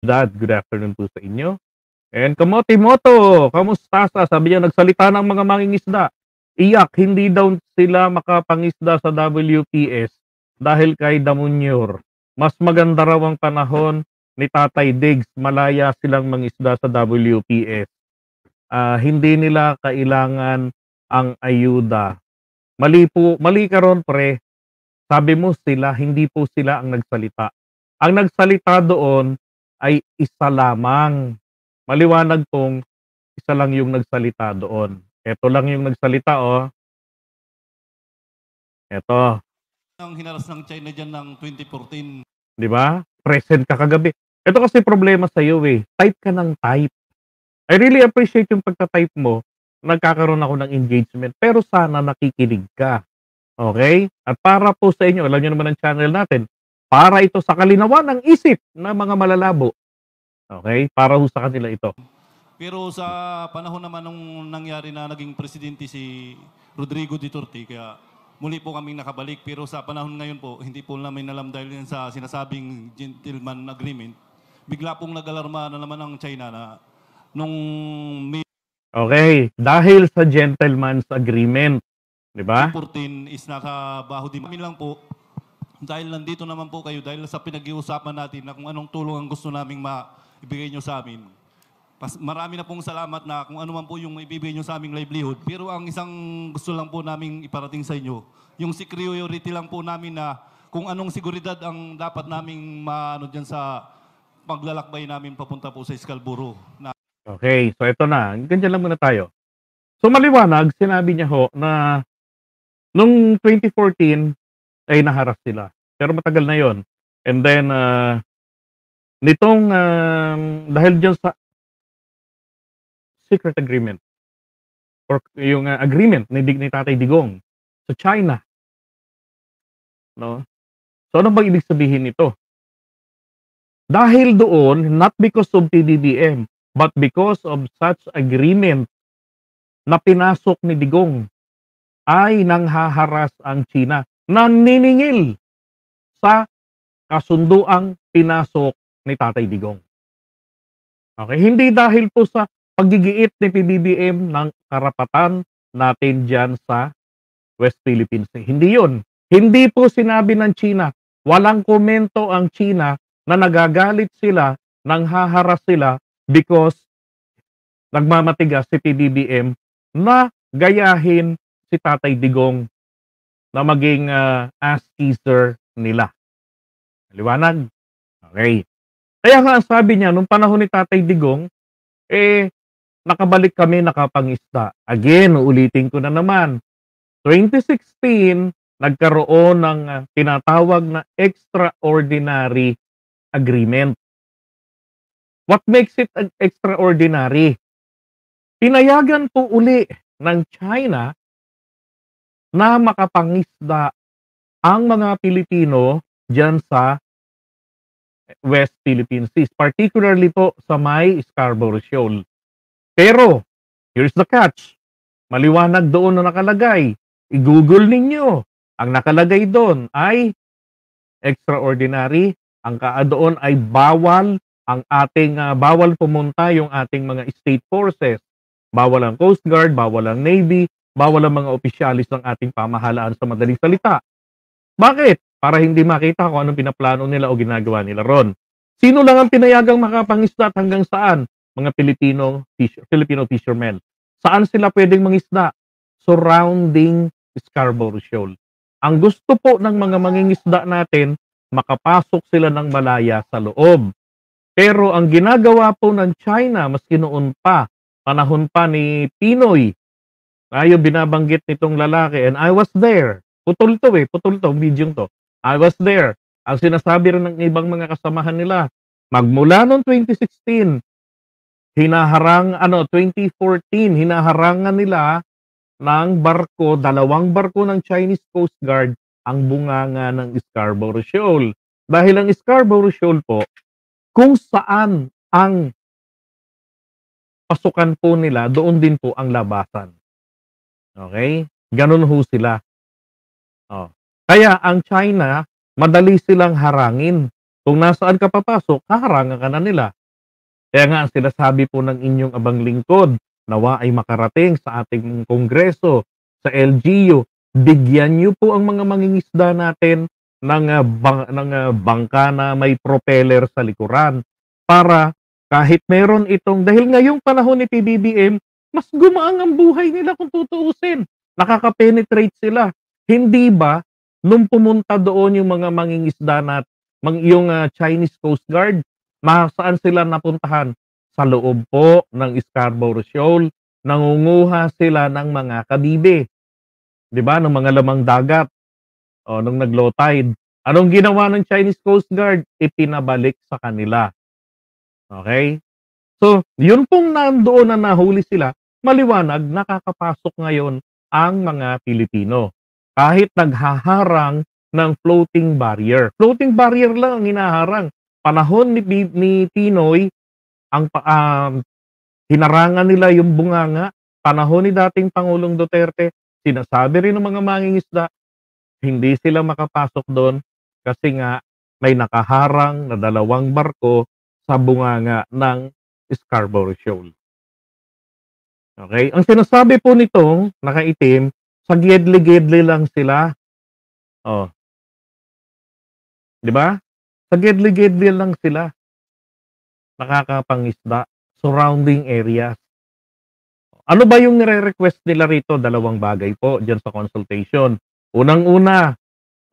Dad, good afternoon po sa inyo. And Kamote Moto, kamusta sa? Sabi niya nagsalita ng mga mangingisda. Iyak, hindi daw sila makapangisda sa WPS dahil kay Damunyor. Mas maganda raw ang panahon ni Tatay Diggs, malaya silang mangisda sa WPS. Hindi nila kailangan ang ayuda. Mali ka ron pre. Sabi mo sila, hindi po sila ang nagsalita. Ang nagsalita doon ay isa lamang. Maliwanag pong isa lang yung nagsalita doon. Eto lang yung nagsalita, oh. Eto, Ang hinaras ng China dyan ng 2014. 'di ba? Present ka kagabi. Ito kasi problema sa iyo eh. Type ka ng type. I really appreciate yung pagta-type mo. Nagkakaroon ako ng engagement. Pero sana nakikinig ka. Okay? At para po sa inyo, alam niyo naman ang channel natin, para ito sa kalinawan ng isip ng mga malalabo. Okay? Para ho sa kanila ito. Pero sa panahon naman nung nangyari na naging presidente si Rodrigo Duterte, kaya muli po kaming nakabalik. Pero sa panahon ngayon po, hindi po namin alam dahil yan sa sinasabing gentleman agreement. Bigla pong nag-alarma na naman ang China na nung May Okay, dahil sa gentleman's agreement, 'di ba? 14 is nasa baho din. Kami lang po, dahil nandito naman po kayo, dahil sa pinag-iusapan natin na kung anong tulong ang gusto naming maibigay nyo sa amin. Marami na pong salamat na kung ano man po yung ibibigay nyo sa aming livelihood. Pero ang isang gusto lang po naming iparating sa inyo, yung security lang po namin na kung anong seguridad ang dapat naming maano dyan sa paglalakbay namin papunta po sa Scarborough. Okay, so ito na, ganyan lang muna tayo. So maliwanag, sinabi niya ho na nung 2014 ay naharas sila. Pero matagal na 'yon. And then nitong dahil diyan sa secret agreement or yung agreement ni Tatay Digong sa China, no? So ano bang ibig sabihin nito? Dahil doon, not because of PBBM, but because of such agreement na pinasok ni Digong, ay nanghaharas ang China, naniningil sa kasunduang pinasok ni Tatay Digong. Okay, hindi dahil po sa paggigiit ni PBBM ng karapatan natin diyan sa West Philippine Sea. Hindi 'yon. Hindi po sinabi ng China, walang komento ang China na nagagalit sila, nanghaharas sila because nagmamatigas si PBBM na gayahin si Tatay Digong na maging ass kisser nila. Liwanag? Okay. Kaya nga ang sabi niya, nung panahon ni Tatay Digong, nakabalik kami nakapangisda. Again, ulitin ko na naman. 2016, nagkaroon ng tinatawag na extraordinary agreement. What makes it extraordinary? Pinayagan po uli ng China na makapangisda ang mga Pilipino diyan sa West Philippine Sea, particularly po sa may Scarborough Shoal. Pero, here's the catch. Maliwanag doon na nakalagay. I-google ninyo. Ang nakalagay doon ay extraordinary. Ang doon ay bawal ang ating bawal pumunta yung ating mga state forces. Bawal ang Coast Guard, bawal ang Navy, bawal ang mga opisyalis ng ating pamahalaan sa madaling salita. Bakit? Para hindi makita kung anong pinaplano nila o ginagawa nila ron. Sino lang ang pinayagang makapangisda at hanggang saan? Mga Filipino fishermen. Saan sila pwedeng mangisda? Surrounding Scarborough Shoal. Ang gusto po ng mga mangingisda natin, makapasok sila ng malaya sa loob. Pero ang ginagawa po ng China, maski noon pa, panahon pa ni Pinoy, tayo binabanggit nitong lalaki, and I was there. Putol to, video to. I was there. Ang sinasabi rin ng ibang mga kasamahan nila, magmula noong 2016, 2014, hinaharangan nila ng barko, dalawang barko ng Chinese Coast Guard ang bunganga ng Scarborough Shoal. Dahil ang Scarborough Shoal po, kung saan ang pasukan po nila, doon din po ang labasan. Okay? Ganun ho sila. Oh. Kaya ang China, madali silang harangin. Kung nasaan ka papasok, haharangan ka na nila. Kaya nga ang sinasabi po ng inyong abang lingkod, nawa ay makarating sa ating kongreso, sa LGU, bigyan niyo po ang mga mangingisda natin ng, bangka na may propeller sa likuran para kahit meron itong dahil ngayong panahon ni PBBM, mas gumaang ang buhay nila kung tutuusin. Nakaka-penetrate sila. Hindi ba nung pumunta doon yung mga mangingisda yung Chinese Coast Guard, saan sila napuntahan? Sa loob po ng Scarborough Shoal, nangunguha sila ng mga kabibe. 'Di ba? Ng mga lamang dagat. O, nung nag-low tide. Anong ginawa ng Chinese Coast Guard? Ipinabalik sa kanila. Okay? So, yun pong nandoon na nahuli sila, maliwanag, nakakapasok ngayon ang mga Pilipino. Kahit naghaharang ng floating barrier. Floating barrier lang ang hinaharang. Panahon ni Pinoy, hinarangan nila yung bunganga. Panahon ni dating Pangulong Duterte, sinasabi rin ng mga mangingisda, hindi sila makapasok doon kasi nga may nakaharang na 2 barko sa bunganga ng Scarborough Shoal. Okay? Ang sinasabi po nitong nakaitim, sa gedli-gedli lang sila. Oh. 'Di ba? Sa gedli-gedli lang sila. Nakakapangisda, surrounding areas. Ano ba yung nire-request nila rito? 2 bagay po diyan sa consultation. Unang-una,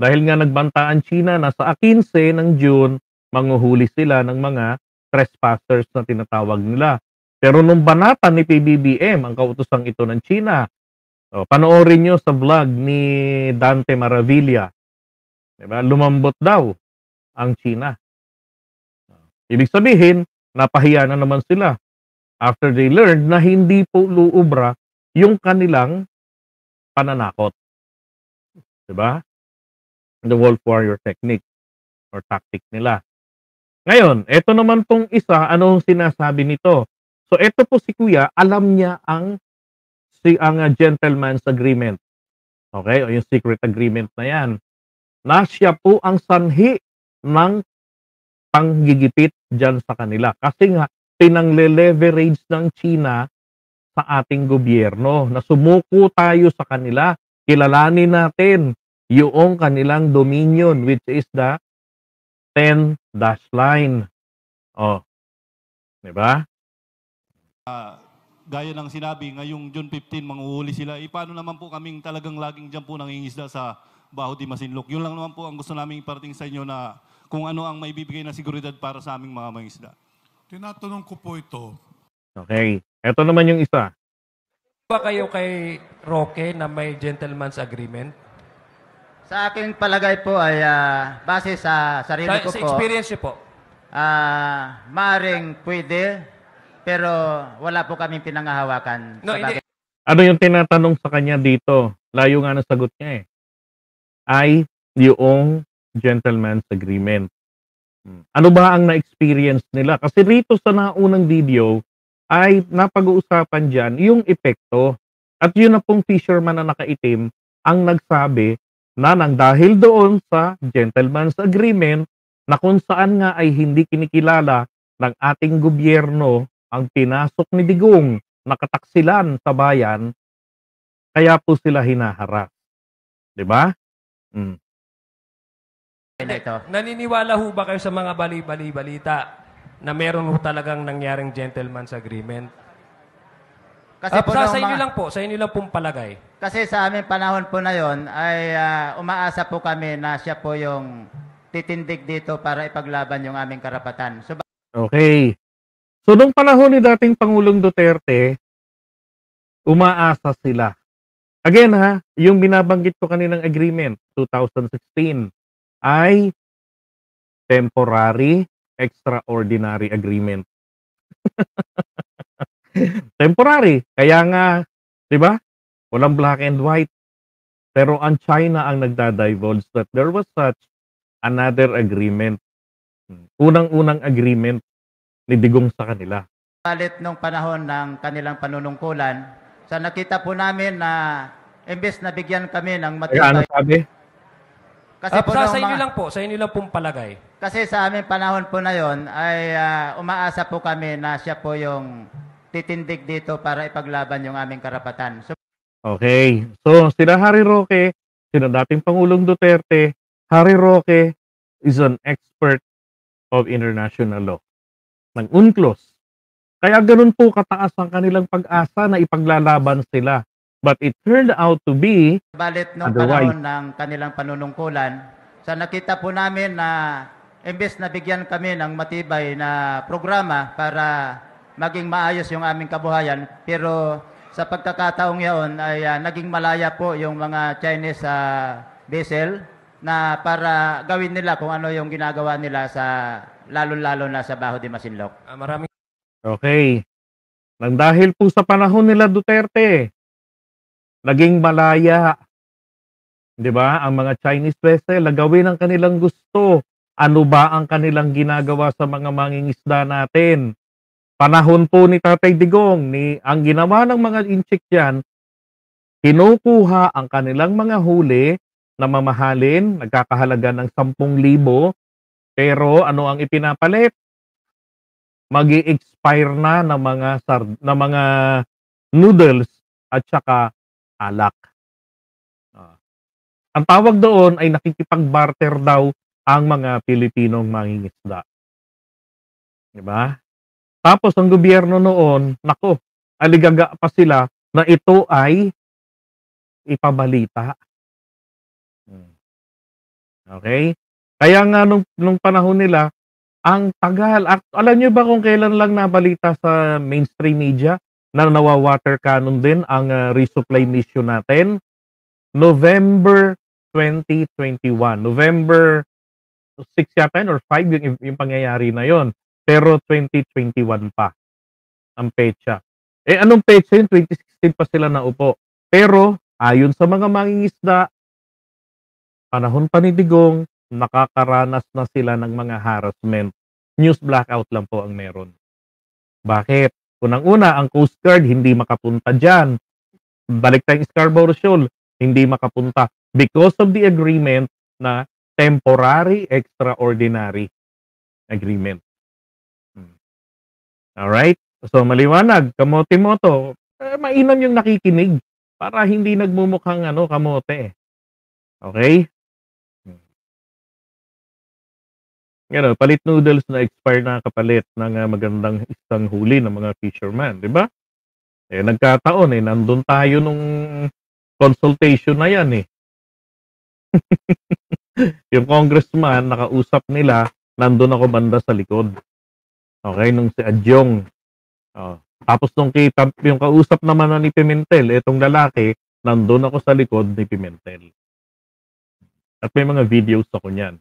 dahil nga nagbantaan China na sa 15 ng June, manghuhuli sila ng mga trespassers na tinatawag nila. Pero nung banatan ni PBBM, ang kautosang ito ng China, panoorin nyo sa vlog ni Dante Maravilla. Diba? Lumambot daw ang China. Ibig sabihin, napahiya na naman sila after they learned na hindi po luubra yung kanilang pananakot. Diba? The Wolf Warrior technique or tactic nila. Ngayon, ito naman pong isa, anong sinasabi nito? So, ito po si Kuya, alam niya ang gentleman's agreement. Okay? O yung secret agreement na yan. Na siya po ang sanhi ng panggigipit dyan sa kanila. Kasi nga, pinangle-leverage ng China sa ating gobyerno na sumuko tayo sa kanila. Kilalanin natin yung kanilang dominion, which is the 10-dash line. Oh. Diba? Gaya ng sinabi, ngayong June 15, manghuhuli sila. Paano naman po kaming talagang laging dyan po nangingisda sa Baho di Masinloc? Yun lang naman po ang gusto namin iparating sa inyo na kung ano ang maibibigay na seguridad para sa aming mga mangingisda. Tinatanong ko po ito. Okay. Ito naman yung isa. Ba kayo kay Roque na may gentleman's agreement? Sa aking palagay po ay base sa sarili ko Sa po, experience niyo po? maaring pwede, pero wala po kaming pinangahawakan. No, hindi. Ano yung tinatanong sa kanya dito? Layo nga ng sagot niya eh. Ay yung gentleman's agreement. Ano ba ang na-experience nila? Kasi rito sa naunang video ay napag-uusapan dyan yung epekto. At yun na pong fisherman na nakaitim ang nagsabi na nang dahil doon sa gentleman's agreement na kung saan nga ay hindi kinikilala ng ating gobyerno ang pinasok ni Digong nakataksilan sa bayan, kaya po sila hinaharap. 'Di ba? Naniniwala ho ba kayo sa mga bali-balita na meron ho talagang nangyaring gentleman's agreement? Kasi po sa nung inyo lang po, sa inyo lang pong palagay. Kasi sa aming panahon po na yon ay umaasa po kami na siya po yung titindig dito para ipaglaban yung aming karapatan. So, Okay. So, nung panahon ni dating Pangulong Duterte, umaasa sila. Again ha, yung binabanggit ko kaninang agreement, 2016, ay temporary extraordinary agreement. Temporary. Kaya nga, di ba? Walang black and white. Pero ang China ang nagdadivulge that there was such another agreement. Unang-unang agreement ni Digong sa kanila. palit nung panahon ng kanilang panunungkulan, sa nakita po namin na imbes na bigyan kami ng Kaya ano matibay. sabi? Kasi po Sa nung inyo mga- lang po, sa inyo lang pong palagay. Kasi sa aming panahon po na yon ay umaasa po kami na siya po yung titindig dito para ipaglaban yung aming karapatan. So, Okay. So, sila Harry Roque, sila dating Pangulong Duterte, Harry Roque is an expert of international law ng UNCLOS. Kaya ganun po kataas ang kanilang pag-asa na ipaglalaban sila. But it turned out to be balit nung otherwise. panahon ng kanilang panunungkulan, sa nakita po namin na imbes na bigyan kami ng matibay na programa para maging maayos yung aming kabuhayan, pero sa pagkakataong yaon ay naging malaya po yung mga Chinese vessel na para gawin nila kung ano yung ginagawa nila sa lalo-lalo na sa Baho de Masinloc. Maraming Okay. Nang dahil po sa panahon nila Duterte, naging malaya, 'di ba? Ang mga Chinese vessel, gawin ang kanilang gusto. Ano ba ang kanilang ginagawa sa mga mangingisda natin? Panahon po ni Tatay Digong, ang ginawa ng mga inchik diyan, kinukuha ang kanilang mga huli na mamahalin, nagkakahalaga ng 10,000, pero ano ang ipinapalit? Magi-expire na ng mga noodles at saka alak. Ang tawag doon ay nakikipag-barter daw ang mga Pilipinong mangingisda. 'Di ba? Tapos ang gobyerno noon, nako, aligaga pa sila na ito ay ipabalita. Okay? Kaya nga nung panahon nila, ang tagal. Alam niyo ba kung kailan lang nabalita sa mainstream media na nawa-water cannon din ang resupply mission natin? November 2021. November 6 yata yun or 5 yung pangyayari na yon. Pero 2021 pa ang petsa. Anong petsa yun? 2016 pa sila naupo. Pero ayon sa mga mangingisda, panahon pa ni Digong, nakakaranas na sila ng mga harassment. News blackout lang po ang meron. Bakit? Unang-una, ang Coast Guard hindi makapunta dyan. Balik tayong Scarborough Shoal, hindi makapunta because of the agreement na temporary extraordinary agreement. Alright? So, maliwanag, kamote mo to, mainam yung nakikinig para hindi nagmumukhang kamote. Okay? Gano'n, palit noodles na expire na kapalit ng magandang isang huli ng mga fisherman, di ba? Nagkataon nandun tayo nung consultation na yan Yung congressman, nakausap nila, nandun ako banda sa likod. Okay, nung si Adjong. Tapos nung yung kausap naman na ni Pimentel, itong lalaki, nandun ako sa likod ni Pimentel. At may mga videos ako niyan.